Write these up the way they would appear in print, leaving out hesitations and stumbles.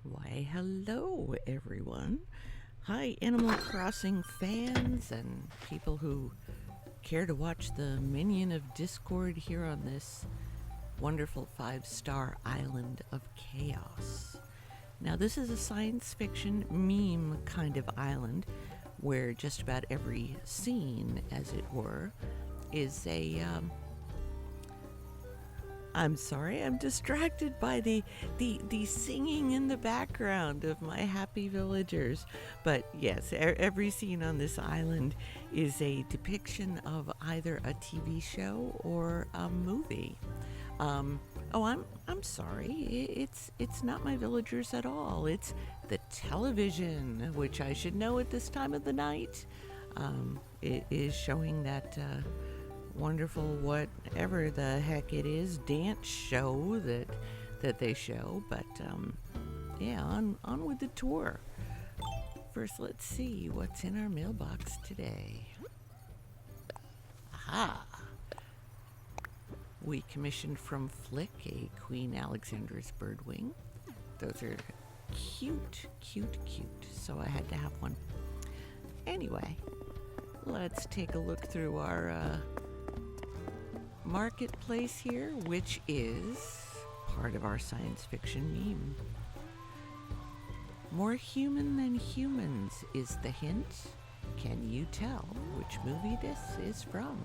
Why, hello, everyone. Hi, Animal Crossing fans and people who care to watch the minion of Discord here on this wonderful 5-star island of chaos. Now, this is a science fiction meme kind of island where just about every scene, as it were, is a I'm sorry, I'm distracted by the singing in the background of my happy villagers. But yes, every scene on this island is a depiction of either a TV show or a movie. Oh, I'm sorry. It's not my villagers at all. It's the television, which I should know at this time of the night. It is showing that wonderful whatever the heck it is dance show that they show. But yeah, on with the tour. First, let's see what's in our mailbox today. Aha! We commissioned from Flick a Queen Alexandra's birdwing. Those are cute, cute, cute. So I had to have one. Anyway, let's take a look through our marketplace here, which is part of our science fiction meme. More human than humans is the hint. Can you tell which movie this is from?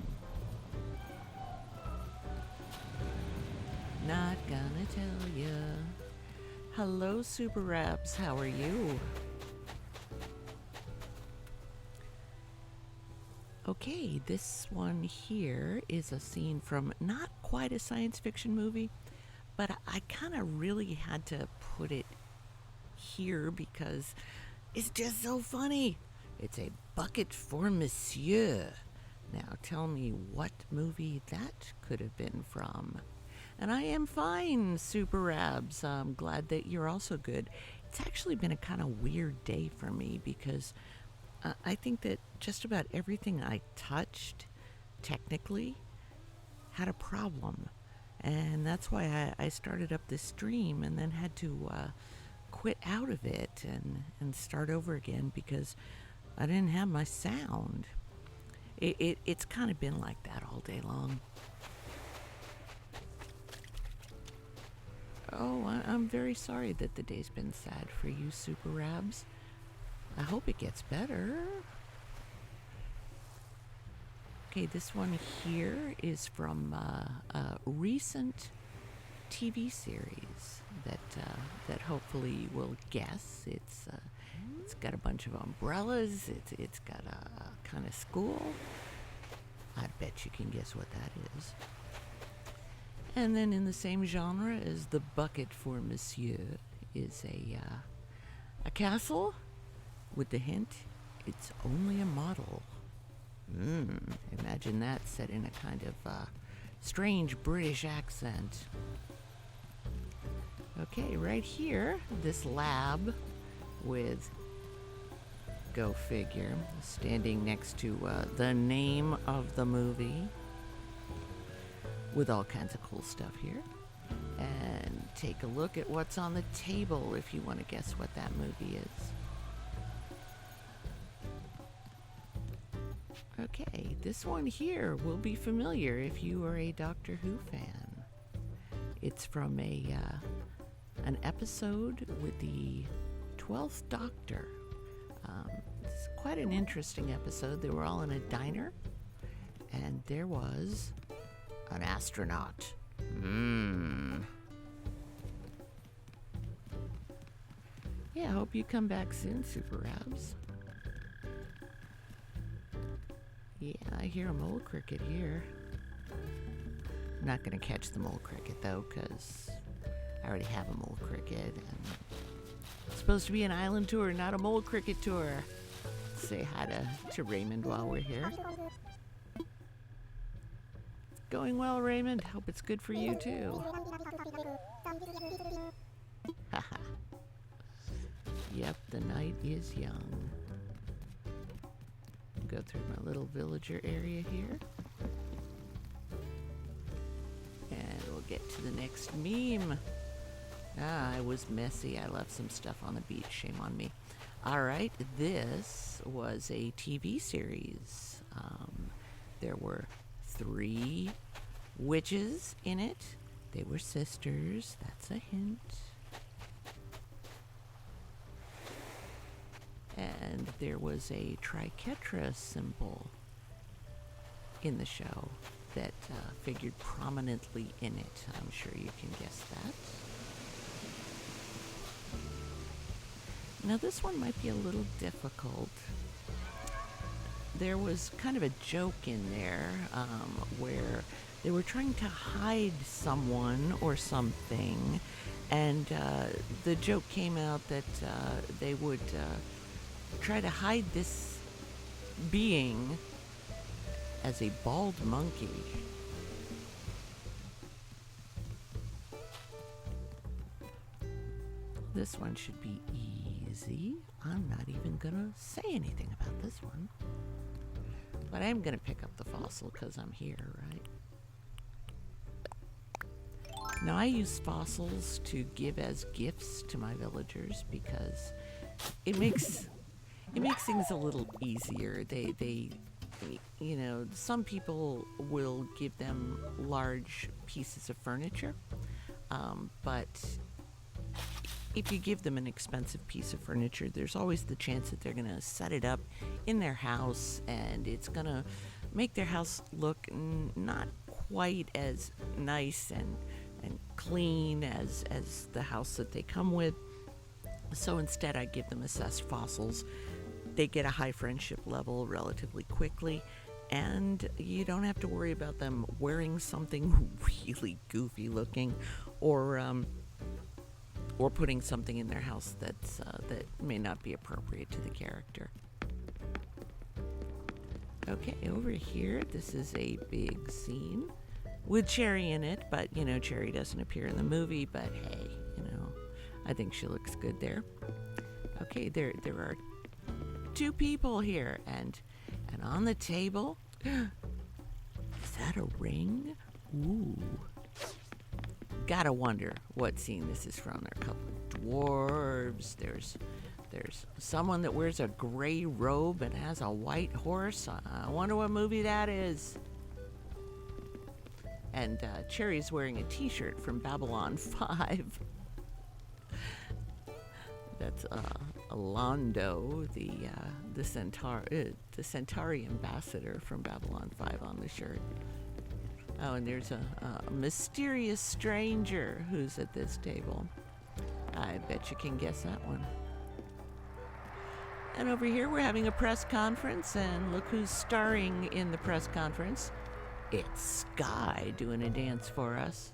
Not gonna tell ya. Hello, Super Rabs. How are you? Okay, this one here is a scene from not quite a science fiction movie, but I kind of really had to put it here because it's just so funny. It's a bucket for Monsieur. Now tell me what movie that could have been from. And I am fine, Super Rabs. I'm glad that you're also good. It's actually been a kind of weird day for me because I think that just about everything I touched, technically, had a problem. And that's why I started up this stream and then had to quit out of it and start over again because I didn't have my sound. It's kind of been like that all day long. Oh, I'm very sorry that the day's been sad for you, Super Rabs. I hope it gets better. Okay, this one here is from a recent TV series that hopefully you will guess. It's It's got a bunch of umbrellas. It's got a kind of school. I bet you can guess what that is. And then in the same genre as The Bucket for Monsieur is a castle with the hint it's only a model. Imagine that set in a kind of strange British accent. Okay, right here, this lab with, go figure, standing next to the name of the movie with all kinds of cool stuff here. And take a look at what's on the table if you want to guess what that movie is. Okay, this one here will be familiar if you are a Doctor Who fan. It's from an episode with the 12th Doctor. It's quite an interesting episode. They were all in a diner, and there was an astronaut. Yeah, I hope you come back soon, Super Rabs. Yeah, I hear a mole cricket here. I'm not going to catch the mole cricket, though, because I already have a mole cricket. And it's supposed to be an island tour, not a mole cricket tour. Say hi to Raymond while we're here. Going well, Raymond. Hope it's good for you, too. Haha. Yep, the night is young. Go through my little villager area here. And we'll get to the next meme. I was messy. I left some stuff on the beach. Shame on me. All right, this was a TV series. There were 3 witches in it. They were sisters. That's a hint. And there was a triquetra symbol in the show that figured prominently in it. I'm sure you can guess that. Now this one might be a little difficult. There was kind of a joke in there where they were trying to hide someone or something, and the joke came out that they would try to hide this being as a bald monkey. This one should be easy. I'm not even gonna say anything about this one. But I'm gonna pick up the fossil because I'm here, right? Now I use fossils to give as gifts to my villagers because it makes things a little easier. They you know, some people will give them large pieces of furniture, but if you give them an expensive piece of furniture, there's always the chance that they're going to set it up in their house, and it's going to make their house look not quite as nice and clean as the house that they come with. So instead, I give them assessed fossils. They get a high friendship level relatively quickly, and you don't have to worry about them wearing something really goofy looking or putting something in their house that may not be appropriate to the character. Okay, over here, this is a big scene with Cherry in it, but, you know, Cherry doesn't appear in the movie, but hey, you know, I think she looks good there. Okay, there are 2 people here, and on the table, is that a ring? Ooh. Gotta wonder what scene this is from. There are a couple of dwarves. There's someone that wears a gray robe and has a white horse. I wonder what movie that is. And Cherry's wearing a t-shirt from Babylon 5. That's Alondo, the Centauri ambassador from Babylon 5 on the shirt. Oh, and there's a mysterious stranger who's at this table. I bet you can guess that one. And over here, we're having a press conference, and look who's starring in the press conference. It's Sky doing a dance for us.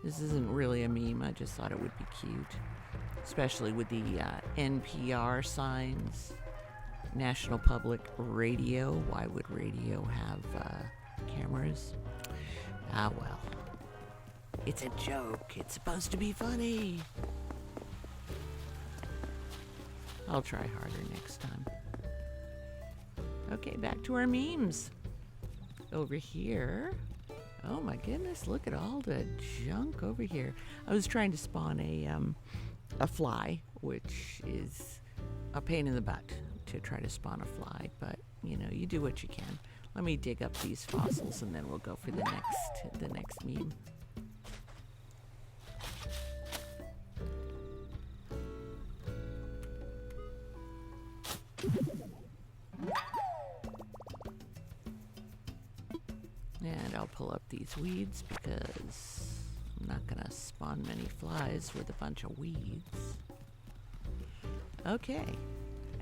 This isn't really a meme, I just thought it would be cute. Especially with the NPR signs. National Public Radio. Why would radio have cameras? Ah, well. It's a joke. It's supposed to be funny. I'll try harder next time. Okay, back to our memes. Over here. Oh my goodness, look at all the junk over here. I was trying to spawn a fly, which is a pain in the butt to try to spawn a fly, but you know, you do what you can. Let me dig up these fossils and then we'll go for the next meme. And I'll pull up these weeds because I'm not gonna spawn many flies with a bunch of weeds. Okay,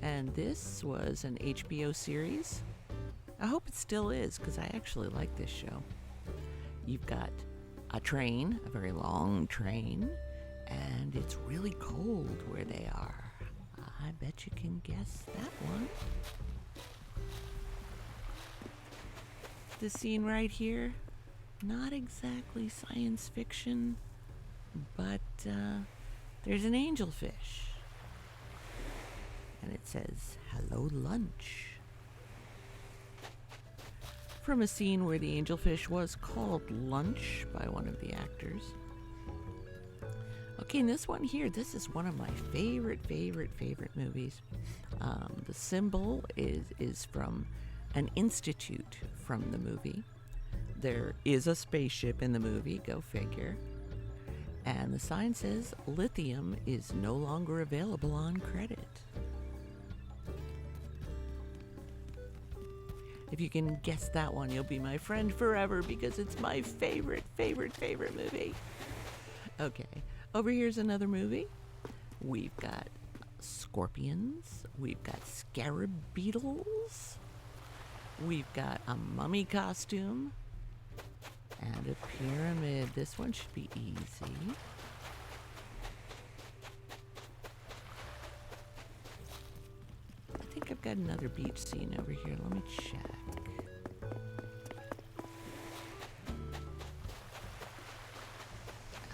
and this was an HBO series. I hope it still is because I actually like this show. You've got a train, a very long train, and it's really cold where they are. I bet you can guess that one. The scene right here, not exactly science fiction, but there's an angelfish. And it says, "Hello, lunch." From a scene where the angelfish was called Lunch by one of the actors. Okay, and this one here, this is one of my favorite movies. The symbol is from an institute from the movie. There is a spaceship in the movie, go figure. And the sign says, "Lithium is no longer available on credit." If you can guess that one, you'll be my friend forever because it's my favorite movie. Okay, over here's another movie. We've got scorpions. We've got scarab beetles. We've got a mummy costume. And a pyramid. This one should be easy. I think I've got another beach scene over here. Let me check.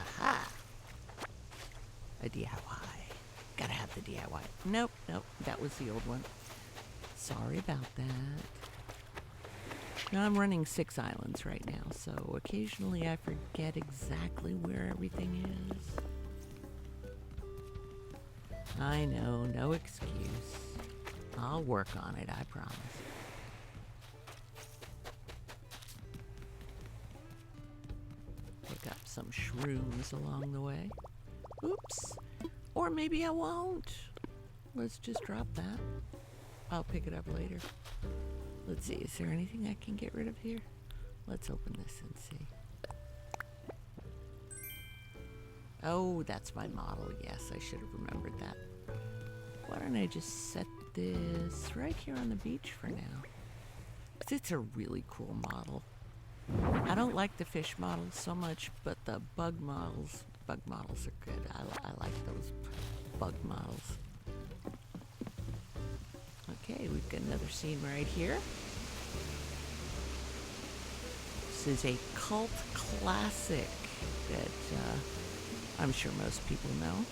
Aha! A DIY. Gotta have the DIY. Nope, that was the old one. Sorry about that. Now I'm running 6 islands right now, so occasionally I forget exactly where everything is. I know, no excuse. I'll work on it, I promise. Pick up some shrooms along the way. Oops. Or maybe I won't. Let's just drop that. I'll pick it up later. Let's see, is there anything I can get rid of here? Let's open this and see. Oh, that's my model. Yes, I should have remembered that. Why don't I just set this right here on the beach for now? 'Cause it's a really cool model. I don't like the fish models so much, but the bug models are good. I like those bug models. Okay, we've got another scene right here. This is a cult classic that I'm sure most people know.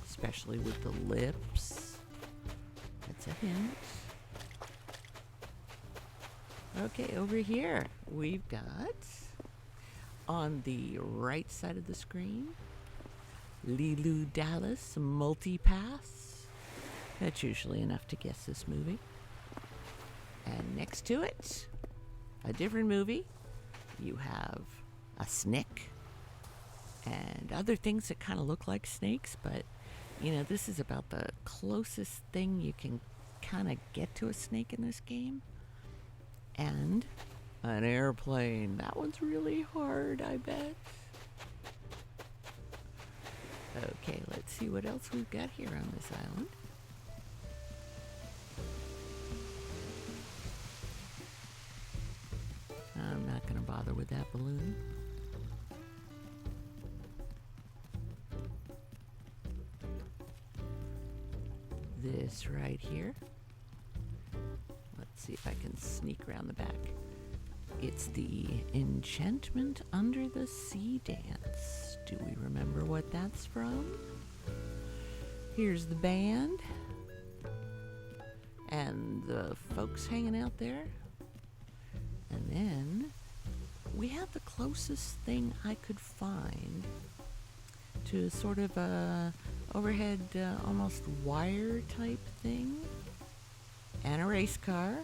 Especially with the lips. That's a hint. Okay, over here we've got, on the right side of the screen, Leeloo Dallas Multipass. That's usually enough to guess this movie. And next to it, a different movie. You have a snake and other things that kind of look like snakes, but you know, this is about the closest thing you can kind of get to a snake in this game. And an airplane. That one's really hard, I bet. Okay, let's see what else we've got here on this island. I'm not going to bother with that balloon. This right here. Let's see if I can sneak around the back. It's the Enchantment Under the Sea dance. Do we remember what that's from? Here's the band and the folks hanging out there. And then we have the closest thing I could find to sort of a overhead almost wire type thing, and a race car,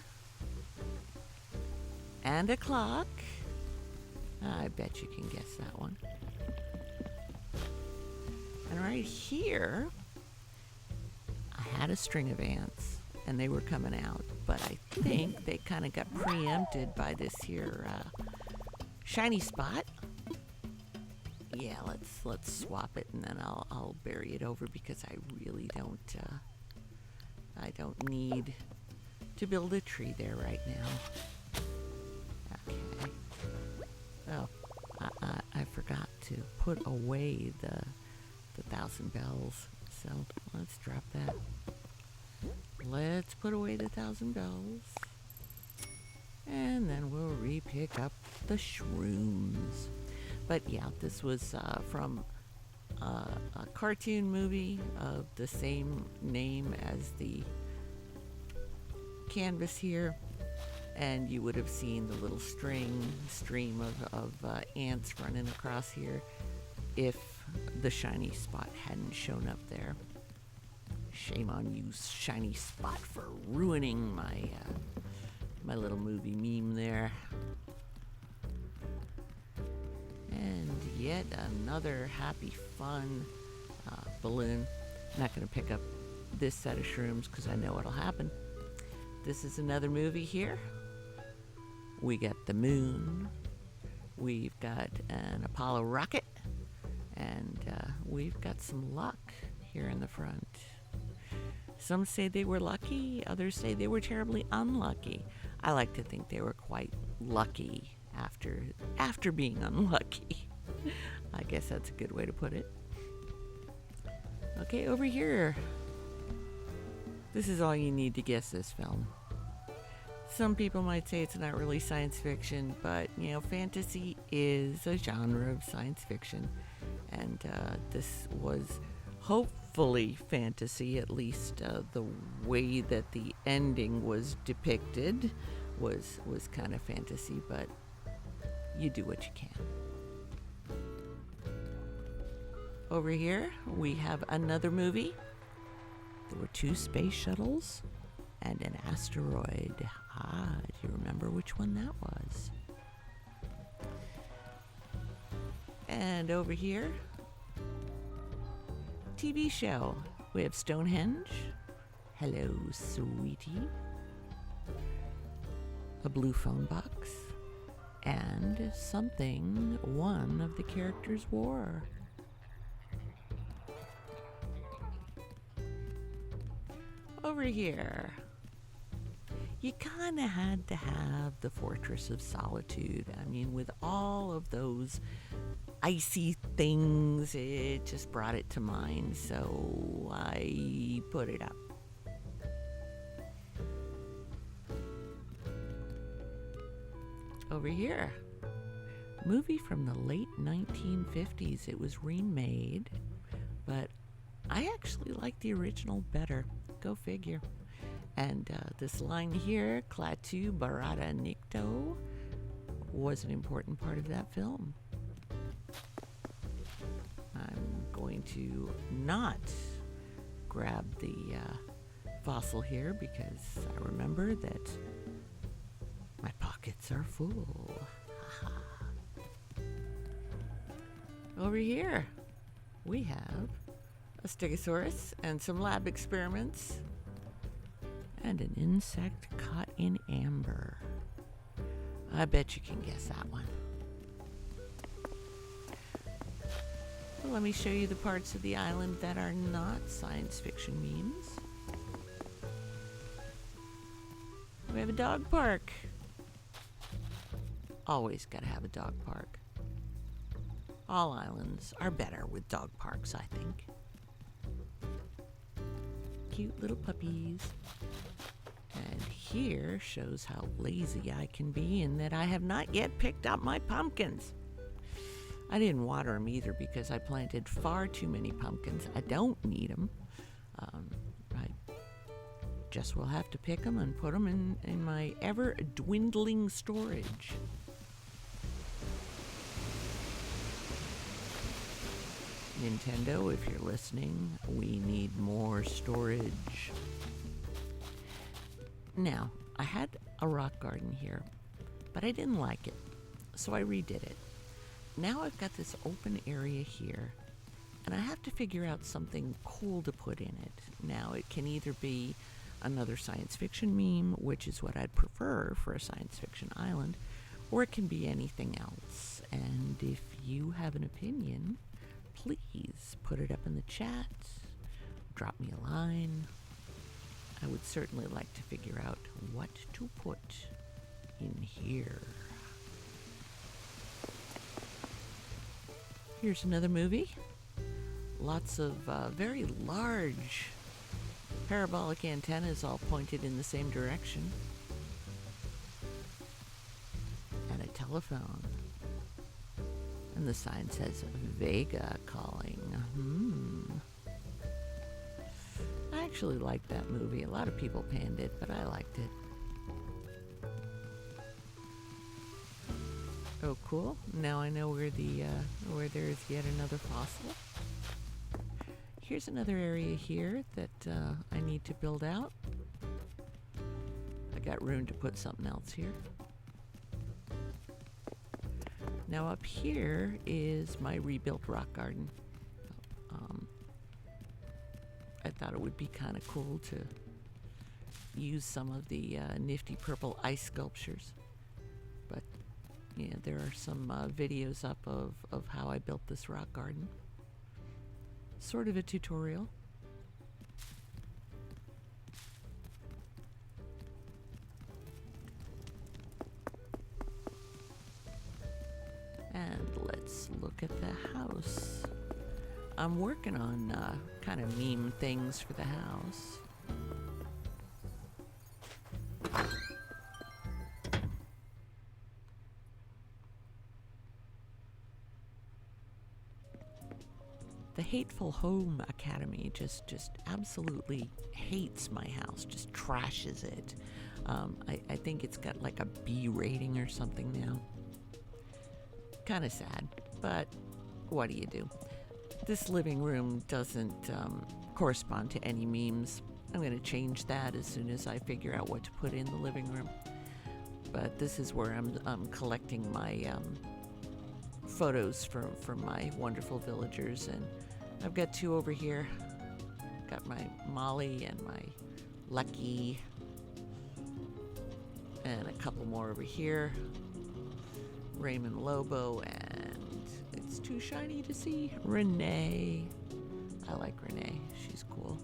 and a clock. I bet you can guess that one. And right here, I had a string of ants, and they were coming out, but I think they kind of got preempted by this here shiny spot. Yeah, let's swap it, and then I'll bury it over because I really don't need to build a tree there right now. Okay. Oh, I forgot to put away the 1,000 bells, so let's drop that. Let's put away the 1,000 bells, and then we'll re-pick up the shrooms. But yeah, this was from a cartoon movie of the same name as the canvas here, and you would have seen the little stream of ants running across here if the shiny spot hadn't shown up there. Shame on you, shiny spot, for ruining my little movie meme there. And yet another happy, fun balloon. I'm not going to pick up this set of shrooms because I know what'll happen. This is another movie here. We got the moon. We've got an Apollo rocket. And we've got some luck here in the front. Some say they were lucky. Others say they were terribly unlucky. I like to think they were quite lucky after being unlucky. I guess that's a good way to put it. Okay, over here. This is all you need to guess this film. Some people might say it's not really science fiction, but, you know, fantasy is a genre of science fiction. And this was hopefully fantasy, at least the way that the ending was depicted was kind of fantasy, but you do what you can. Over here, we have another movie. There were 2 space shuttles and an asteroid. Do you remember which one that was? And over here, TV show. We have Stonehenge. Hello, sweetie. A blue phone box. And something one of the characters wore. Over here, you kind of had to have the Fortress of Solitude. I mean, with all of those icy things, it just brought it to mind, so I put it up. Over here, movie from the late 1950s. It was remade, but I actually like the original better. Go figure. And this line here, Klaatu Barada Nikto, was an important part of that film. I'm going to not grab the fossil here because I remember that my pockets are full. Over here, we have a Stegosaurus and some lab experiments and an insect caught in amber. I bet you can guess that one. Well, let me show you the parts of the island that are not science fiction memes. We have a dog park. Always gotta have a dog park. All islands are better with dog parks, I think. Cute little puppies. And here shows how lazy I can be in that I have not yet picked up my pumpkins. I didn't water them either because I planted far too many pumpkins. I don't need them. I just will have to pick them and put them in my ever-dwindling storage. Nintendo, if you're listening, we need more storage. Now, I had a rock garden here, but I didn't like it, so I redid it. Now I've got this open area here, and I have to figure out something cool to put in it. Now, it can either be another science fiction meme, which is what I'd prefer for a science fiction island, or it can be anything else. And if you have an opinion, please put it up in the chat, drop me a line. I would certainly like to figure out what to put in here. Here's another movie. Lots of very large parabolic antennas all pointed in the same direction. And a telephone. And the sign says Vega calling. I actually liked that movie. A lot of people panned it, but I liked it. Oh, cool. Now I know where there's yet another fossil. Here's another area here that I need to build out. I got room to put something else here. Now up here is my rebuilt rock garden. I thought it would be kind of cool to use some of the nifty purple ice sculptures. But yeah, there are some videos up of how I built this rock garden. Sort of a tutorial. And let's look at the house. I'm working on kind of meme things for the house. The Hateful Home Academy just absolutely hates my house, just trashes it. I think it's got like a B rating or something now. Kind of sad, but what do you do? This living room doesn't correspond to any memes. I'm going to change that as soon as I figure out what to put in the living room. But this is where I'm collecting my photos from my wonderful villagers, and I've got two over here. Got my Molly and my Lucky, and a couple more over here. Raymond Lobo, and it's too shiny to see, Renee. I like Renee, she's cool.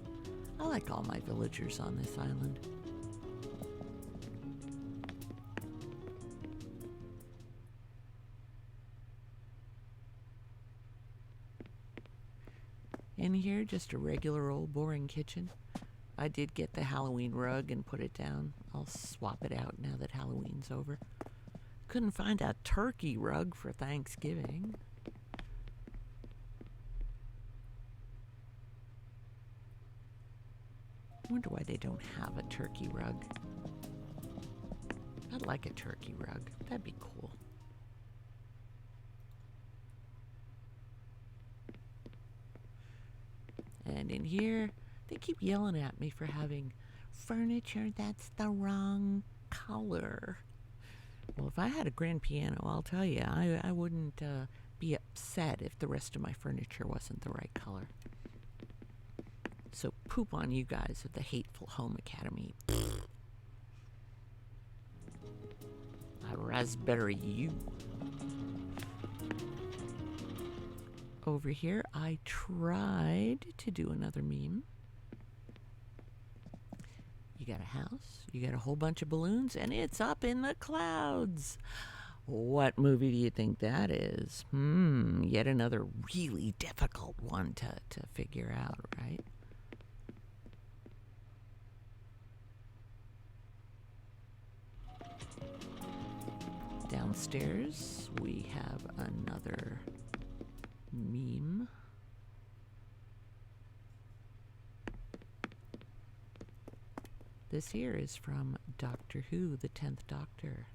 I like all my villagers on this island. In here, just a regular old boring kitchen. I did get the Halloween rug and put it down. I'll swap it out now that Halloween's over. Couldn't find a turkey rug for Thanksgiving. I wonder why they don't have a turkey rug. I'd like a turkey rug. That'd be cool. And in here, they keep yelling at me for having furniture that's the wrong color. Well, if I had a grand piano, I'll tell you, I wouldn't be upset if the rest of my furniture wasn't the right color. So poop on you guys at the Hateful Home Academy. I raspberry you. Over here, I tried to do another meme. You got a house, you got a whole bunch of balloons, and it's up in the clouds. What movie do you think that is? Yet another really difficult one to figure out, right? Downstairs, we have another meme. This here is from Doctor Who, the 10th Doctor.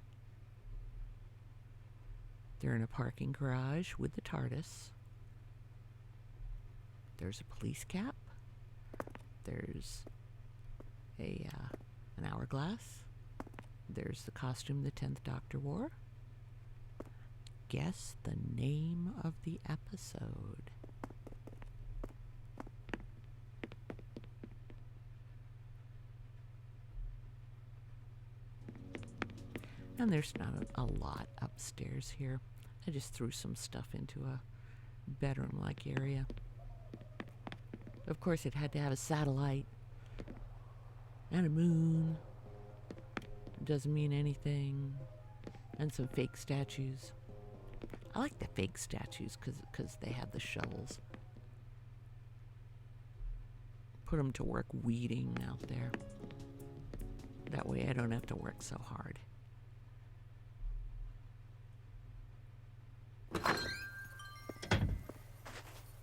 They're in a parking garage with the TARDIS. There's a police cap. There's an hourglass. There's the costume the 10th Doctor wore. Guess the name of the episode. And there's not a lot upstairs here. I just threw some stuff into a bedroom-like area. Of course, it had to have a satellite and a moon. It doesn't mean anything. And some fake statues. I like the fake statues because they have the shovels. Put them to work weeding out there. That way I don't have to work so hard.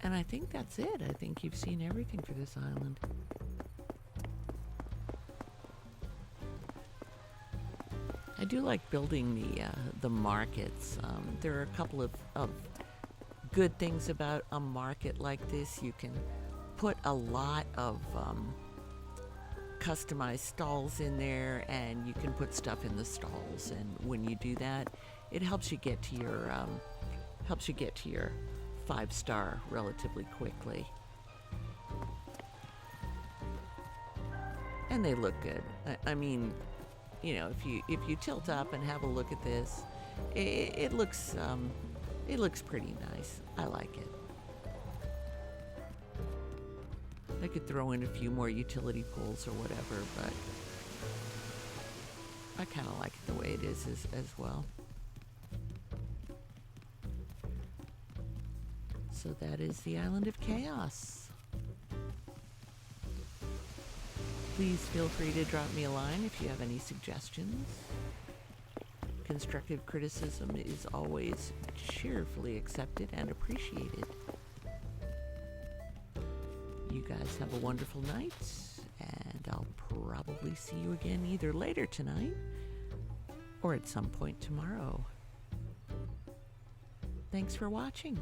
And I think that's it. I think you've seen everything for this island. I do like building the markets. There are a couple of good things about a market like this. You can put a lot of customized stalls in there, and you can put stuff in the stalls. And when you do that, it helps you get to your 5-star relatively quickly. And they look good. I mean, you know, if you tilt up and have a look at this, it looks pretty nice. I like it. I could throw in a few more utility poles or whatever, but I kind of like it the way it is as well. So that is the Island of Chaos. Please feel free to drop me a line if you have any suggestions. Constructive criticism is always cheerfully accepted and appreciated. You guys have a wonderful night, and I'll probably see you again either later tonight or at some point tomorrow. Thanks for watching.